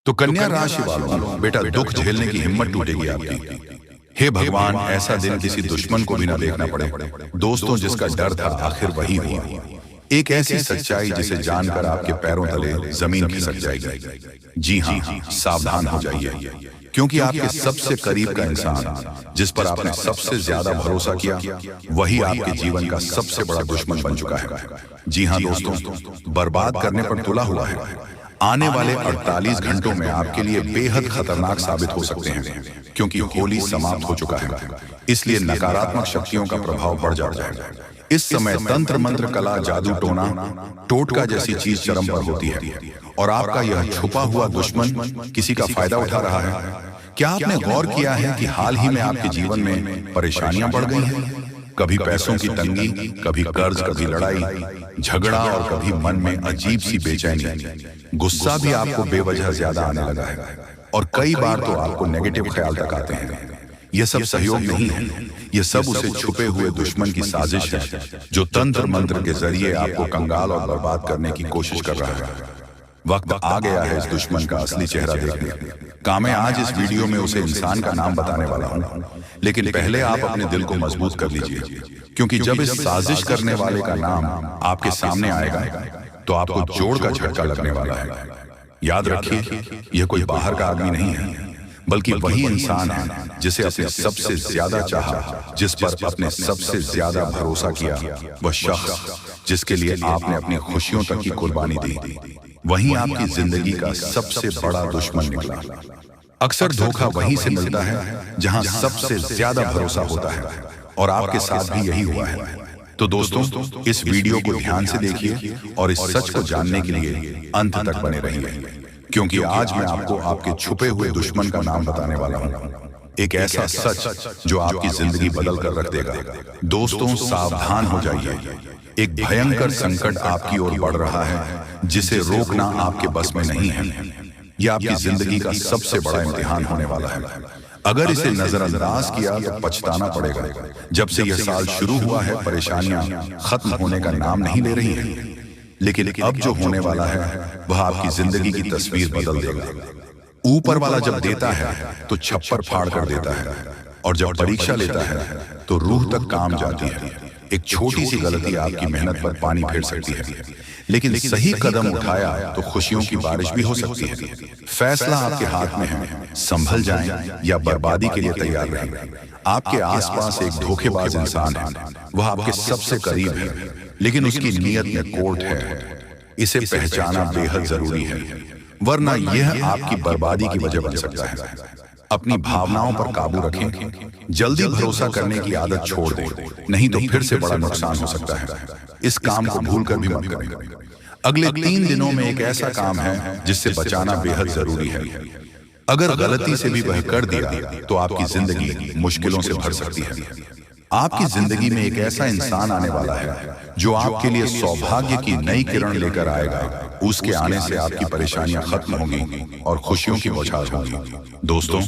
तो कन्या राशि वालों, बेटा दुख झेलने की हिम्मत टूटेगी आपकी। हे भगवान, ऐसा दिन किसी दुश्मन को भी ना देखना पड़े। दोस्तों, जिसका डर था आखिर वही हुआ। एक ऐसी सच्चाई जिसे जानकर आपके पैरों तले जमीन खिसक जाएगी। जी हाँ, सावधान हो जाइए, क्योंकि आपके सबसे करीब का इंसान, जिस पर आपने सबसे ज्यादा भरोसा किया, वही आपके जीवन का सबसे बड़ा दुश्मन बन चुका है। जी हाँ दोस्तों, बर्बाद करने पर तुला हुआ है। आने वाले 48 घंटों में आपके लिए बेहद खतरनाक साबित हो सकते हैं, क्योंकि होली समाप्त हो चुका है। इसलिए नकारात्मक शक्तियों का प्रभाव बढ़ जाता है। इस समय तंत्र मंत्र, कला, जादू, टोना, टोटका जैसी चीज चरम पर होती है, और आपका यह छुपा हुआ दुश्मन किसी का फायदा उठा रहा है। क्या आपने गौर किया है कि हाल ही में आपके जीवन में परेशानियां बढ़ गई हैं? कभी पैसों की तंगी, कभी कर्ज, कभी लड़ाई झगड़ा, और कभी मन में अजीब सी बेचैनी। गुस्सा भी आपको बेवजह ज्यादा आने लगा है, और कई बार तो आपको नेगेटिव ख्याल तक आते हैं। यह सब सहयोग नहीं है, यह सब उसे छुपे हुए दुश्मन की साजिश है, जो तंत्र मंत्र के जरिए आपको कंगाल और बर्बाद करने की कोशिश कर रहा है। वक्त आ गया है इस दुश्मन का असली चेहरा देखने का। मैं आज इस वीडियो में उसे इंसान का नाम बताने वाला हूं, लेकिन पहले आप अपने दिल को मजबूत कर लीजिए, क्योंकि जब इस साजिश करने वाले का नाम आपके सामने आएगा तो आपको जोड़ का झटका लगने वाला है। याद रखिए, यह कोई बाहर का आदमी नहीं है, बल्कि वही इंसान है जिसे अपने सबसे ज्यादा चाहा, जिस पर अपने सबसे ज्यादा भरोसा किया, वह शख्स जिसके लिए आपने अपनी खुशियों तक की कुर्बानी दी, वही आपकी जिंदगी का सबसे बड़ा दुश्मन निकला। अक्सर धोखा वहीं से मिलता है जहां सबसे ज्यादा भरोसा होता है, और आपके साथ भी यही हुआ है। तो दोस्तों, इस वीडियो को ध्यान से देखिए और इस सच को जानने के लिए अंत तक बने रहिए, क्योंकि आज मैं आपको आपके छुपे हुए दुश्मन का नाम बताने वाला हूं। एक ऐसा सच जो आपकी जिंदगी बदल कर रख देगा। दोस्तों, सावधान हो जाइए। एक भयंकर संकट आपकी ओर बढ़ रहा है, जिसे रोकना आपके बस में नहीं है। यह आपकी जिंदगी का सबसे बड़ा इम्तिहान होने वाला है। अगर इसे नजरअंदाज किया तो पछताना पड़ेगा। जब से यह साल शुरू हुआ है, परेशानियां खत्म होने का नाम नहीं ले रही हैं, लेकिन अब जो होने वाला है वह आपकी जिंदगी की तस्वीर बदल देगा। ऊपर वाला जब देता है तो छप्पर फाड़ कर देता है, और जब परीक्षा लेता है तो रूह तक काम जाती है। एक छोटी सी गलती आपकी मेहनत पर पानी फेर सकती है, लेकिन सही कदम उठाया तो खुशियों की बारिश भी हो सकती है। फैसला आपके हाथ में है, संभल जाएं या बर्बादी के लिए तैयार रहें। आपके आसपास एक धोखेबाज इंसान है, वह आपके सबसे करीब है, लेकिन उसकी नीयत में खोट है। इसे पहचाना बेहद जरूरी है, वरना यह आपकी बर्बादी की वजह बन सकता है। अपनी भावनाओं पर काबू रखें, जल्दी भरोसा करने की आदत छोड़ दें, नहीं तो फिर से बड़ा नुकसान हो सकता है। इस काम को भूलकर भी मत करें। अगले 3 दिनों में एक ऐसा काम है जिससे बचाना बेहद जरूरी है। अगर गलती से भी वह कर दिया तो आपकी जिंदगी मुश्किलों से भर सकती है। आपकी जिंदगी में एक ऐसा इंसान आने वाला है जो आपके लिए सौभाग्य की नई किरण लेकर आएगा। उसके आने से आपकी परेशानियां खत्म होंगी और खुशियों की बौछार होगी। दोस्तों,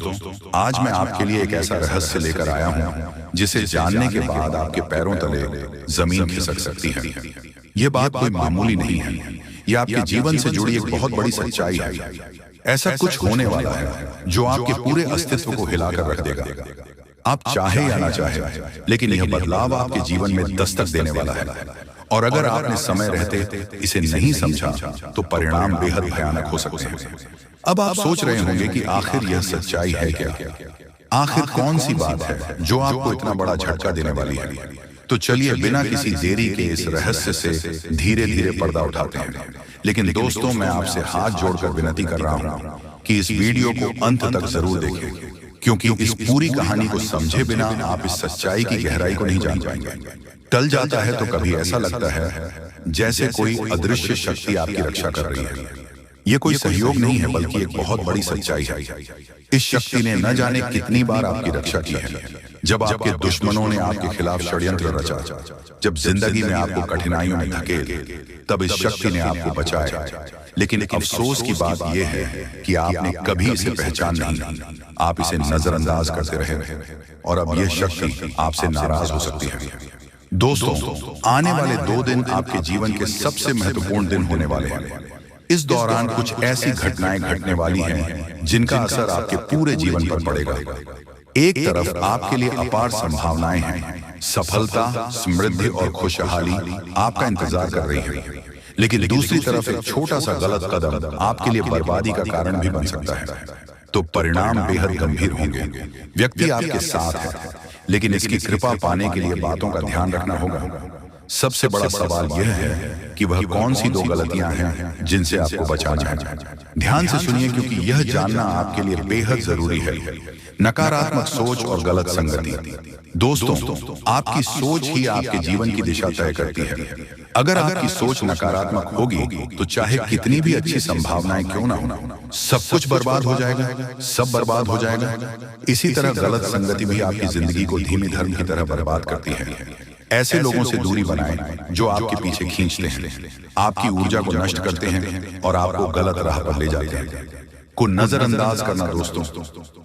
आज मैं आपके लिए एक ऐसा रहस्य लेकर आया हूं जिसे जानने के बाद आपके पैरों तले जमीन खिसक सकती है। यह बात कोई मामूली नहीं है, यह आपके जीवन से जुड़ी एक बहुत बड़ी सच्चाई है। ऐसा कुछ होने वाला है जो आपके पूरे अस्तित्व को हिलाकर रख देगा। आप चाहे या ना चाहे, लेकिन यह बदलाव आपके जीवन में दस्तक देने वाला है, और अगर आपने समय रहते इसे नहीं समझा तो परिणाम बेहद भयानक हो सकते हैं। अब आप सोच रहे होंगे कि आखिर यह सच्चाई है क्या? आखिर कौन सी बात है जो आपको इतना बड़ा झटका देने वाली है? तो चलिए बिना किसी देरी के इस रहस्य से धीरे धीरे पर्दा उठाते हैं। लेकिन दोस्तों, मैं आपसे हाथ जोड़कर विनती कर रहा हूं कि इस वीडियो को अंत तक जरूर देखें, क्योंकि इस पूरी कहानी को समझे बिना आप इस सच्चाई की गहराई को नहीं जान पाएंगे। टल जाता है तो कभी ऐसा लगता है जैसे कोई अदृश्य शक्ति आपकी रक्षा कर रही है। यह कोई सहयोग नहीं है, बल्कि एक बहुत बड़ी सच्चाई है। इस शक्ति ने न जाने कितनी बार आपकी रक्षा की है। जब आपके दुश्मनों ने आपके खिलाफ षड्यंत्र रचा, जब जिंदगी में आपको कठिनाइयों में धकेल, तब इस शक्ति ने आपको बचाया। लेकिन अफसोस की बात यह है कि आपने कभी इसे पहचान नहीं, आप इसे नजरअंदाज करते रहे, और अब यह शक्ति आपसे नाराज हो सकती है। दोस्तों, आने वाले 2 दिन आपके जीवन के सबसे महत्वपूर्ण दिन होने वाले हैं। इस दौरान कुछ ऐसी घटनाएं घटने वाली हैं जिनका असर आपके पूरे जीवन पर पड़ेगा। एक तरफ आपके लिए अपार संभावनाएं हैं, सफलता, समृद्धि और खुशहाली आपका इंतजार कर रही है, लेकिन दूसरी तरफ एक छोटा सा गलत कदम आपके लिए बर्बादी का कारण भी बन सकता है। तो परिणाम बेहद गंभीर होंगे। व्यक्ति आपके साथ है, लेकिन इसकी कृपा पाने के लिए बातों का ध्यान रखना होगा। सबसे बड़ा सवाल यह है कि वह कौन सी दो गलतियां हैं जिनसे आपको बचाना है। ध्यान से सुनिए, क्योंकि यह जानना आपके लिए बेहद जरूरी है। नकारात्मक सोच और गलत संगति। दोस्तों, आपकी सोच ही आपके जीवन की दिशा तय करती है। अगर आपकी सोच नकारात्मक होगी तो चाहे कितनी भी अच्छी संभावनाएं क्यों ना हो, सब कुछ बर्बाद हो जाएगा, सब बर्बाद हो जाएगा। इसी तरह गलत संगति भी आपकी जिंदगी को धीमी धर्म की तरह बर्बाद करती है। ऐसे लोगों से दूरी बनाएं जो आपके पीछे खींचते हैं, आपकी ऊर्जा को नष्ट करते हैं और आपको गलत राह पर ले जाते हैं। को नजरअंदाज करना। दोस्तों,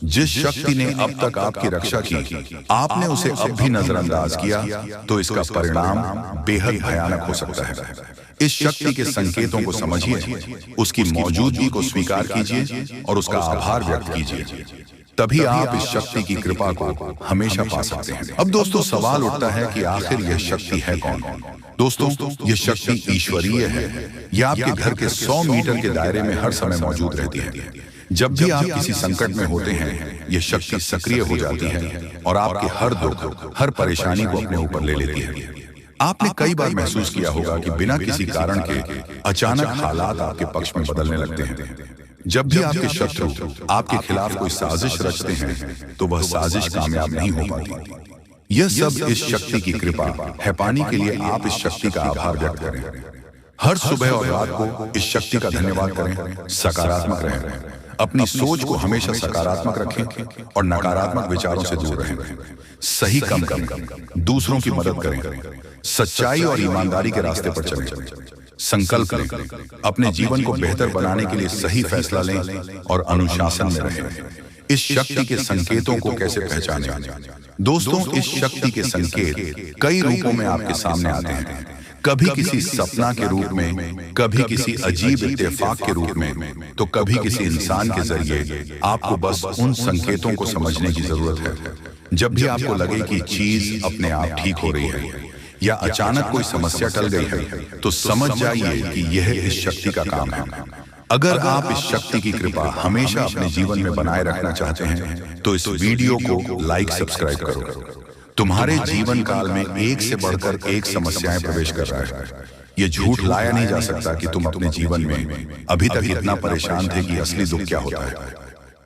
जिस शक्ति ने अब तक आपकी रक्षा की, आपने उसे अब भी नजरअंदाज किया तो इसका परिणाम बेहद भयानक हो सकता है। इस शक्ति के संकेतों को समझिए, उसकी मौजूदगी को स्वीकार कीजिए और उसका आभार व्यक्त कीजिए। तभी आप इस शक्ति की कृपा को हमेशा पा सकते हैं। अब दोस्तों, सवाल उठता है कि आखिर यह शक्ति है कौन? दोस्तों, यह शक्ति ईश्वरीय है। यह आपके घर के 100 मीटर के दायरे में हर समय मौजूद रहती है। जब भी आप किसी संकट में होते हैं, यह शक्ति सक्रिय हो जाती है और आपके हर दुख, हर परेशानी को अपने ऊपर ले लेती है। आपने कई बार महसूस किया होगा कि बिना किसी कारण के अचानक हालात आपके पक्ष में बदलने लगते हैं। जब भी आपके शत्रु आपके खिलाफ कोई साजिश रचते हैं तो वह साजिश कामयाब नहीं हो पाती। यह सब इस शक्ति की कृपा है। पाने के लिए आप इस शक्ति का आभार व्यक्त करें। हर सुबह और रात को इस शक्ति का धन्यवाद करें। सकारात्मक रहें, अपनी सोच को हमेशा सकारात्मक रखें और नकारात्मक विचारों से दूर रहें। सही कम करें, दूसरों की मदद करें, सच्चाई और ईमानदारी के रास्ते पर चलें। संकल्प लें, अपने जीवन को बेहतर बनाने के लिए सही फैसला लें और अनुशासन में रहें। इस शक्ति के संकेतों को कैसे पहचानें? दोस्तों, इस शक्ति के संकेत कई रूपों में आपके सामने आते हैं। कभी किसी सपना के रूप में, कभी किसी अजीब इत्तेफाक के रूप में, तो कभी किसी इंसान के जरिए। आपको बस उन संकेतों को समझने की जरूरत है। जब भी आपको लगे कि चीज अपने आप ठीक हो रही है या अचानक कोई समस्या टल गई है, तो समझ जाइए कि यह इस शक्ति का काम है। अगर आप इस शक्ति की कृपा हमेशा अपने जीवन में बनाए रखना चाहते हैं तो इस वीडियो को लाइक, सब्सक्राइब करो। तुम्हारे जीवन काल में एक से बढ़कर एक समस्याएं प्रवेश कर रहा है। यह झूठ लाया नहीं जा सकता कि तुम अपने जीवन में अभी तक इतना परेशान थे कि असली दुख क्या होता है।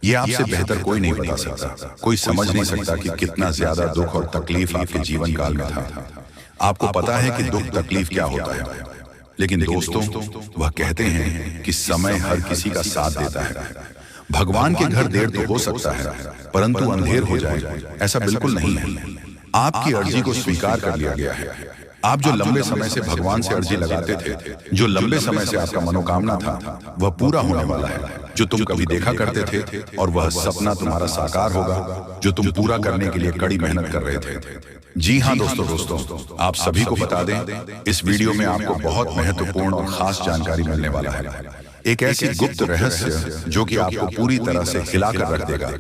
यह आपसे बेहतर कोई नहीं बता सकता। कोई समझ नहीं सकता कि कितना ज्यादा दुख और तकलीफ आपके जीवन काल में था। आपको पता है कि दुख तकलीफ क्या होता है, लेकिन दोस्तों, वह कहते हैं कि समय हर किसी का साथ देता है। भगवान के घर देर तो हो सकता है, परंतु अंधेर हो जाए ऐसा बिल्कुल नहीं है। आपकी अर्जी को स्वीकार कर लिया गया है। आप जो लंबे समय से भगवान से अर्जी लगाते थे, जो लंबे समय से आपका मनोकामना था, वह पूरा होने वाला है। जो तुम कभी देखा करते थे, और वह सपना तुम्हारा साकार होगा जो तुम पूरा करने के लिए कड़ी मेहनत कर रहे थे। जी हाँ दोस्तों, आप सभी को बता दें, इस वीडियो में आपको बहुत महत्वपूर्ण और खास जानकारी मिलने वाला है। एक ऐसी गुप्त रहस्य जो कि आपको पूरी तरह से हिलाकर रख देगा,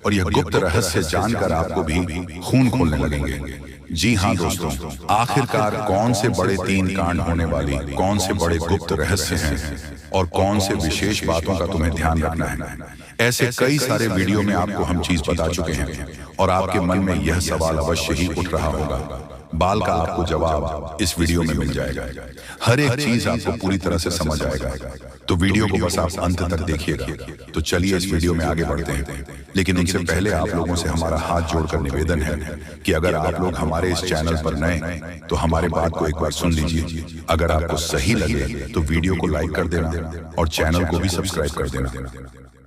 और यह गुप्त रहस्य जानकर आपको भी खून खोलने लगेंगे। जी हाँ दोस्तों, आखिरकार कौन से बड़े 3 कांड होने वाली, कौन से बड़े गुप्त रहस्य हैं और कौन से विशेष बातों का तुम्हें ध्यान रखना है। ऐसे कई सारे वीडियो में आपको हम चीज बता चुके हैं और आपके मन में यह सवाल अवश्य ही उठ रहा होगा। बाल का आपको जवाब इस वीडियो में मिल जाएगा। हर एक चीज आपको पूरी तरह से समझ आएगा। तो वीडियो को बस आप अंत तक देखिएगा। तो चलिए इस वीडियो में आगे बढ़ते हैं, लेकिन उनसे पहले आप लोगों से हमारा हाथ जोड़कर निवेदन है कि अगर आप लोग हमारे इस चैनल पर नए तो हमारे बात को एक बार सुन लीजिए। अगर आपको सही लगे तो वीडियो को लाइक कर देना और चैनल को भी सब्सक्राइब कर देना।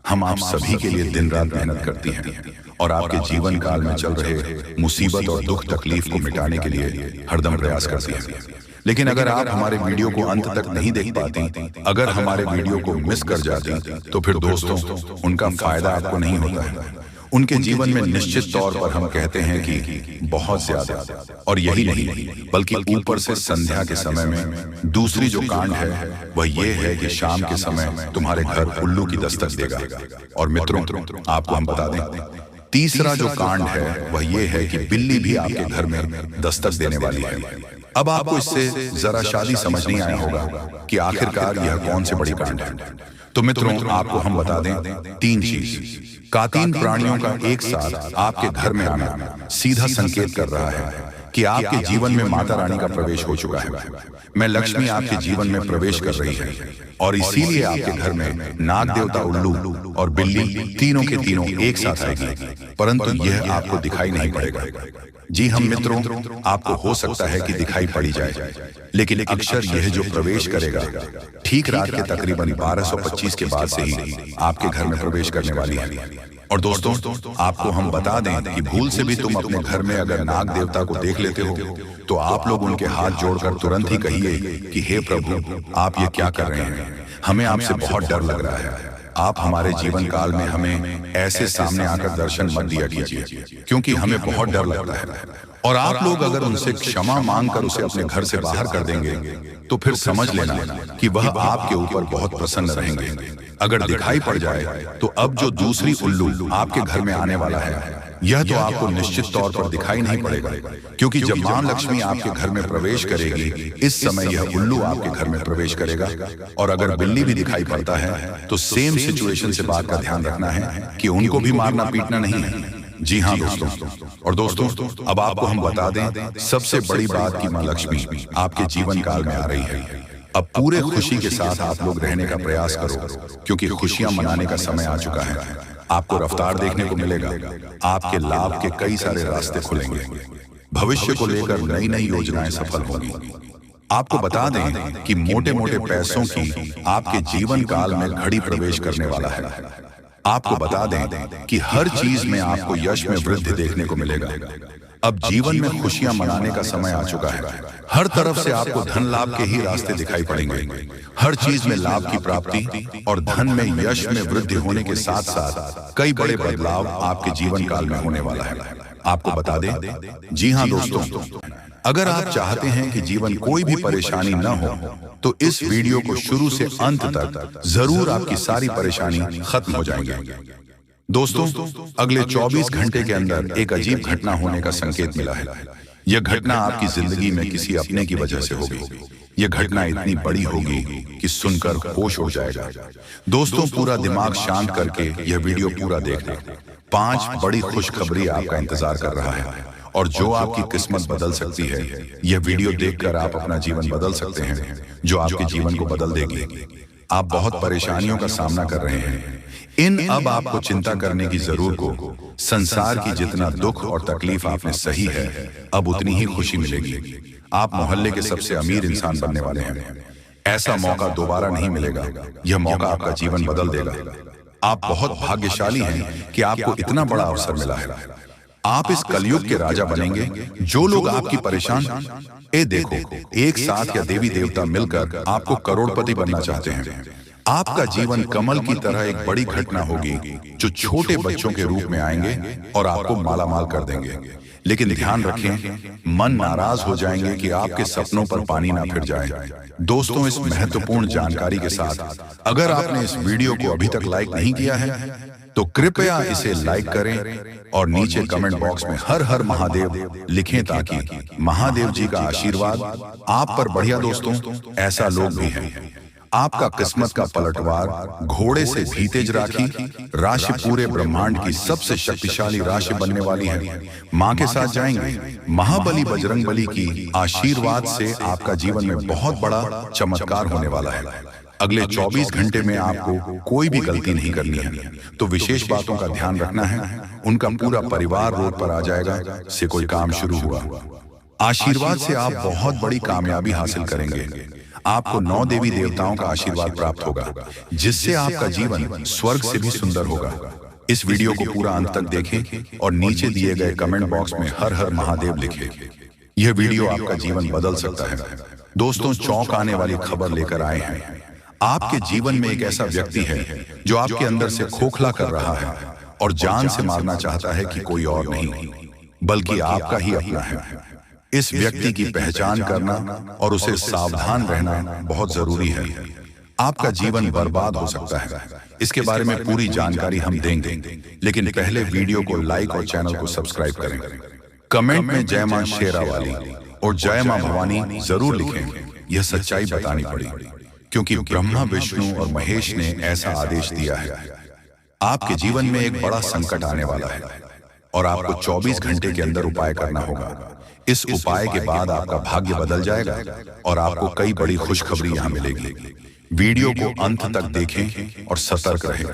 हम आप सभी के लिए दिन रात मेहनत करती हैं और आपके जीवन काल में चल रहे मुसीबत और दुख तकलीफ को मिटाने के लिए हरदम प्रयास करती हैं। लेकिन अगर आप हमारे वीडियो को अंत तक नहीं देख पाती, अगर हमारे वीडियो को मिस कर जाती, तो फिर दोस्तों उनका फायदा आपको नहीं होता है। उनके जीवन में निश्चित तौर पर हम कहते हैं कि बहुत ज्यादा। और यही नहीं बल्कि ऊपर से संध्या के समय में दूसरी जो कांड है वह ये है कि शाम के समय तुम्हारे घर उल्लू की दस्तक देगा। और मित्रों, आपको हम बता दें, तीसरा जो कांड है वह ये है कि बिल्ली भी आपके घर में दस्तक देने वाली है। अब आपको इससे जरा शादी समझ नहीं आया होगा कि आखिरकार यह कौन से बड़ी कांड है। तो मित्रों, आपको हम बता दें, तीन चीज। कातीन प्राणियों का एक साथ आपके घर में आना सीधा संकेत कर रहा है कि आपके जीवन में माता रानी का प्रवेश हो चुका है। मैं लक्ष्मी आपके जीवन में प्रवेश कर रही है और इसीलिए आपके घर में नाग देवता, उल्लू और बिल्ली तीनों के तीनों एक साथ आएगी, परंतु यह आपको दिखाई नहीं पड़ेगा। जी हम मित्रों, आपको हो सकता है कि दिखाई पड़ी जाए, लेकिन अक्षर यह जो प्रवेश करेगा ठीक रात के तकरीबन 1225 के बाद से ही आपके घर में प्रवेश करने वाली है। और दोस्तों, आपको हम बता दें कि भूल से भी तुम अपने घर में अगर नाग देवता को देख लेते हो तो आप लोग उनके हाथ जोड़कर तुरंत ही कहिए कि हे प्रभु, आप ये क्या कर रहे हैं, हमें आपसे बहुत डर लग रहा है। आप हमारे जीवन काल में हमें ऐसे सामने आकर दर्शन मत दिया कीजिए, क्योंकि हमें बहुत डर लगता है। और आप लोग अगर उनसे क्षमा मांगकर उसे अपने घर से बाहर कर देंगे तो फिर समझ लेना कि वह आपके ऊपर बहुत प्रसन्न रहेंगे। अगर दिखाई पड़ जाए तो अब जो दूसरी उल्लू आपके घर में आने वाला है यह तो आपको निश्चित तौर पर दिखाई नहीं पड़ेगा, क्योंकि जब मां लक्ष्मी आपके घर में प्रवेश करेगी इस समय यह उल्लू आपके घर में प्रवेश करेगा। और अगर बिल्ली भी दिखाई पड़ता है तो सेम सिचुएशन से बात का ध्यान रखना है कि उनको भी मारना पीटना नहीं है। जी हाँ दोस्तों, और दोस्तों अब आपको हम बता दें सबसे बड़ी बात कि मां लक्ष्मी आपके जीवन काल में आ रही है। अब पूरे खुशी के साथ आप लोग रहने का प्रयास करो, क्योंकि खुशियां मनाने का समय आ चुका है। आपको रफ्तार देखने को मिलेगा, आपके लाभ के कई सारे रास्ते खुलेंगे, भविष्य को लेकर नई नई योजनाएं सफल होंगी। आपको बता दें कि मोटे मोटे पैसों की आपके जीवन काल में घड़ी प्रवेश करने वाला है। आपको बता दें कि हर चीज में आपको यश में वृद्धि देखने को मिलेगा। अब जीवन में खुशियां मनाने का समय आ चुका है। हर तरफ से आपको धन लाभ के ही रास्ते दिखाई पड़ेंगे। हर चीज में लाभ की प्राप्ति और धन में यश में वृद्धि होने के साथ साथ कई बड़े बदलाव आपके जीवन काल में होने वाला है। आपको बता दें, जी हाँ दोस्तों, अगर आप चाहते हैं कि जीवन कोई भी परेशानी न हो तो इस वीडियो को शुरू से अंत तक जरूर आपकी सारी परेशानी खत्म हो जाएंगे। दोस्तों, अगले 24 घंटे के अंदर एक अजीब घटना होने का संकेत मिला है। यह घटना आपकी जिंदगी में किसी अपने की वजह से होगी। यह घटना इतनी बड़ी होगी कि सुनकर होश उड़ जाएगा। दोस्तों, पूरा दिमाग शांत करके यह वीडियो पूरा देखना। 5 बड़ी खुशखबरी आपका इंतजार कर रहा है और जो आपकी किस्मत बदल सकती है। यह वीडियो देखकर आप अपना जीवन बदल सकते हैं, जो आपके जीवन को बदल देगी। आप बहुत परेशानियों का सामना कर रहे हैं। इन अब आपको चिंता करने की जरूरत को, संसार की जितना दुख और तकलीफ आपने सही है अब उतनी ही खुशी मिलेगी। आप मोहल्ले के सबसे अमीर इंसान बनने वाले हैं। ऐसा मौका दोबारा नहीं मिलेगा। यह मौका आपका जीवन बदल देगा। आप बहुत भाग्यशाली हैं कि आपको इतना बड़ा अवसर मिला है। आप इस कलयुग के राजा बनेंगे। जो लोग आपकी परेशान देखो, एक साथ या देवी देवता मिलकर आपको करोड़पति बनना चाहते हैं। आपका जीवन कमल की तरह एक बड़ी घटना होगी जो छोटे बच्चों के रूप में आएंगे और आपको मालामाल कर देंगे। लेकिन ध्यान रखें, मन नाराज हो जाएंगे कि आपके सपनों पर पानी ना फिर जाए। दोस्तों, इस महत्वपूर्ण जानकारी के साथ अगर आपने इस वीडियो को अभी तक लाइक नहीं किया है तो कृपया इसे लाइक करें और नीचे कमेंट बॉक्स में हर हर महादेव लिखें, ताकि महादेव जी का आशीर्वाद आप पर बढ़िया। दोस्तों, ऐसा लोग भी हैं। आपका किस्मत का पलटवार घोड़े से भी तेज राशि पूरे ब्रह्मांड की सबसे शक्तिशाली राशि बनने वाली है। मां के साथ जाएंगे। महाबली बजरंग बली की आशीर्वाद से आपका जीवन में बहुत बड़ा चमत्कार होने वाला है। अगले 24 घंटे में आपको कोई भी गलती नहीं करनी है, तो विशेष बातों का ध्यान रखना है। उनका पूरा परिवार रोड पर आ जाएगा से कोई काम शुरू हुआ। आशीर्वाद से आप बहुत बड़ी कामयाबी हासिल करेंगे। आपको 9 देवी देवताओं का आशीर्वाद प्राप्त होगा, जिससे आपका जीवन स्वर्ग से भी सुंदर होगा। इस वीडियो को पूरा अंत तक देखें और नीचे दिए गए कमेंट बॉक्स में हर हर महादेव लिखें। यह वीडियो आपका जीवन बदल सकता है। दोस्तों, चौंक आने वाली खबर लेकर आए हैं। आपके जीवन में एक ऐसा व्यक्ति है जो आपके अंदर से खोखला कर रहा है और जान से मारना चाहता है कि कोई और नहीं बल्कि आपका ही अपना है। इस व्यक्ति की पहचान करना और उसे सावधान रहना बहुत जरूरी है। आपका जीवन बर्बाद हो सकता है। इसके बारे में पूरी जानकारी हम देंगे, लेकिन पहले वीडियो को लाइक और चैनल को सब्सक्राइब करें। कमेंट में जय मां शेरावाली और जय मां भवानी जरूर लिखें। यह सच्चाई बतानी पड़ी क्योंकि ब्रह्मा, विष्णु और महेश ने ऐसा आदेश दिया है। आपके जीवन में एक बड़ा संकट आने वाला है और आपको 24 घंटे के अंदर उपाय करना होगा। इस उपाय के बाद आपका भाग्य बदल जाएगा और आपको कई बड़ी खुशखबरी यहां मिलेगी। वीडियो को अंत तक देखें और सतर्क रहें।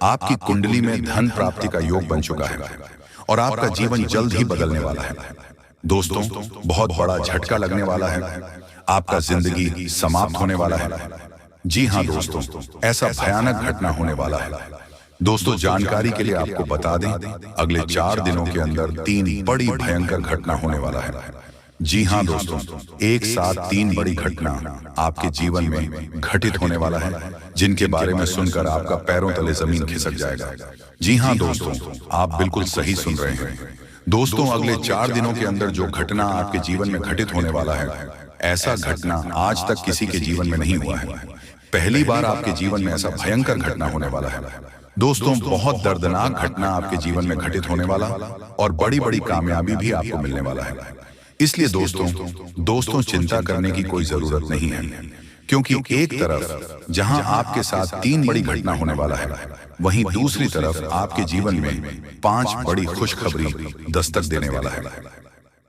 आपकी कुंडली में धन प्राप्ति का योग बन चुका है और आपका जीवन जल्द ही बदलने वाला है। दोस्तों, बहुत बड़ा झटका लगने वाला है। आपका जिंदगी समाप्त होने वाला है। जी हां दोस्तों, ऐसा भयानक घटना होने वाला है। दोस्तों, जानकारी के लिए आपको बता दें, अगले 4 दिनों के अंदर 3 बड़ी भयंकर घटना होने वाला है। जी हां दोस्तों, एक साथ 3 बड़ी घटना आपके जीवन में घटित होने वाला है, जिनके बारे में सुनकर आपका पैरों तले जमीन खिसक जाएगा। जी हां दोस्तों, आप बिल्कुल सही सुन रहे हैं। दोस्तों, अगले 4 दिनों के अंदर जो घटना आपके जीवन में घटित होने वाला है, ऐसा घटना आज तक किसी के जीवन में नहीं हुआ है। पहली बार आपके जीवन में ऐसा भयंकर घटना होने वाला है। दोस्तों, बहुत दर्दनाक घटना आपके जीवन में घटित होने वाला और बड़ी बड़ी कामयाबी भी आपको मिलने वाला है। इसलिए दोस्तों चिंता करने की कोई जरूरत नहीं है, क्योंकि एक तरफ जहां आपके साथ 3 बड़ी घटना होने वाला है, वहीं दूसरी तरफ आपके जीवन में 5 बड़ी खुशखबरी दस्तक देने वाला है।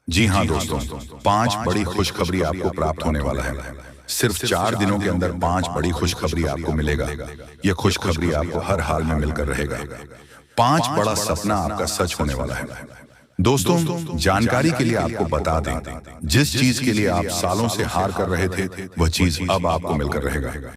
जी हां दोस्तों, 5 बड़ी खुशखबरी आपको प्राप्त होने वाला है। सिर्फ 4 दिनों के अंदर 5 बड़ी खुशखबरी आपको मिलेगा। यह खुशखबरी आपको हर हाल में मिलकर रहेगा। 5 बड़ा सपना आपका सच होने वाला है। दोस्तों, जानकारी के लिए आपको बता दें, जिस चीज के लिए आप सालों से हार कर रहे थे, वह चीज अब आपको मिलकर रहेगा।